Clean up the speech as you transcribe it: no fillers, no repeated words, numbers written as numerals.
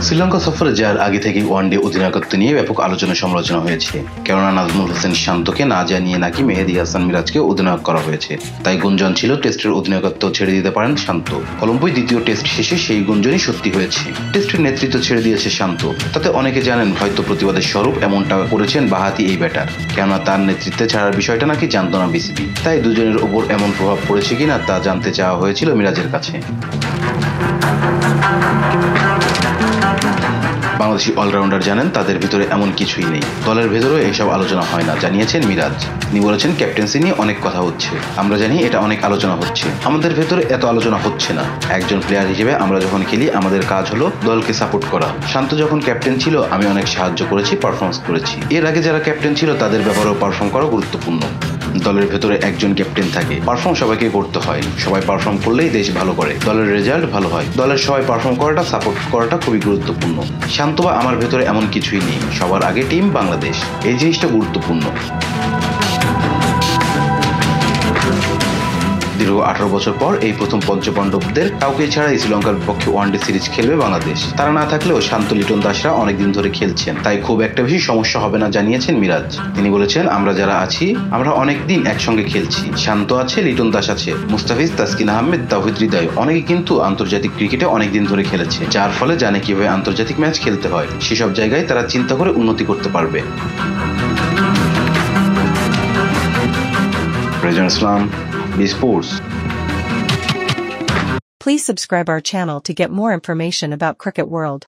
শ্রীলঙ্কা সফরে যাওয়ার আগে থেকেই ওয়ানডে অধিনায়কত্ব নিয়ে ব্যাপক আলোচনা সমালোচনা হয়েছে। কেননা নাজমুল হোসেন শান্তকে না জানিয়ে নাকি মেহেদী হাসান মিরাজকে অধিনায়ক করা হয়েছে। তাই গুঞ্জন ছিল টেস্টের অধিনায়কত্ব ছেড়ে দিতে পারেন শান্ত। কলম্বোয় দ্বিতীয় টেস্ট শেষে সেই গুঞ্জনই সত্যি হয়েছে। টেস্টের নেতৃত্ব ছেড়ে দিয়েছে শান্ত। তাতে অনেকে জানেন হয়তো প্রতিবাদের স্বরূপ এমনটা করেছেন বাঁহাতি এই ব্যাটার। কেননা তার নেতৃত্বে ছাড়ার বিষয়টা নাকি জানত না বিসিবি। তাই দুজনের উপর এমন প্রভাব পড়েছে কিনা তা জানতে চাওয়া হয়েছিল মিরাজের কাছে। বাংলাদেশি অলরাউন্ডার জানেন তাদের ভিতরে এমন কিছুই নেই। দলের ভেতরেও এসব আলোচনা হয় না, জানিয়েছেন মিরাজ। তিনি বলেছেন, ক্যাপ্টেন্সি নিয়ে অনেক কথা হচ্ছে, আমরা জানি এটা অনেক আলোচনা হচ্ছে, আমাদের ভেতরে এত আলোচনা হচ্ছে না। একজন প্লেয়ার হিসেবে আমরা যখন খেলি আমাদের কাজ হলো দলকে সাপোর্ট করা। শান্ত যখন ক্যাপ্টেন ছিল আমি অনেক সাহায্য করেছি, পারফরমেন্স করেছি। এর আগে যারা ক্যাপ্টেন ছিল তাদের ব্যাপারেও পারফর্ম করা গুরুত্বপূর্ণ। দলের ভেতরে একজন ক্যাপ্টেন থাকে, পারফর্ম সবাইকে করতে হয়। সবাই পারফর্ম করলেই দেশ ভালো করে, দলের রেজাল্ট ভালো হয়। দলের সবাই পারফর্ম করাটা, সাপোর্ট করাটা খুবই গুরুত্বপূর্ণ। শান্ত বা আমার ভেতরে এমন কিছুই নেই। সবার আগে টিম বাংলাদেশ, এই জিনিসটা গুরুত্বপূর্ণ। দীর্ঘ 18 বছর পর এই প্রথম পঞ্চপাণ্ডবদের কাউকে ছাড়াই শ্রীলঙ্কার বিপক্ষে ওয়ানডে সিরিজ খেলবে বাংলাদেশ। তারা না থাকলেও শান্ত, লিটন দাসরা অনেকদিন ধরে খেলছেন, তাই খুব একটা বেশি সমস্যা হবে না, জানিয়েছেন মিরাজ। তিনি বলেছেন, আমরা যারা আছি আমরা অনেকদিন একসঙ্গে খেলছি। শান্ত আছে, লিটন দাস আছে, মুস্তাফিজ, তাসকিন আহমেদ, তাওহিদ হৃদয়, অনেকে কিন্তু আন্তর্জাতিক ক্রিকেটে অনেকদিন ধরে খেলেছে, যার ফলে জানে কিভাবে আন্তর্জাতিক ম্যাচ খেলতে হয়। সেসব জায়গায় তারা চিন্তা করে উন্নতি করতে পারবে। Rezan Islam, B sports. Please subscribe our channel to get more information about Cricket World.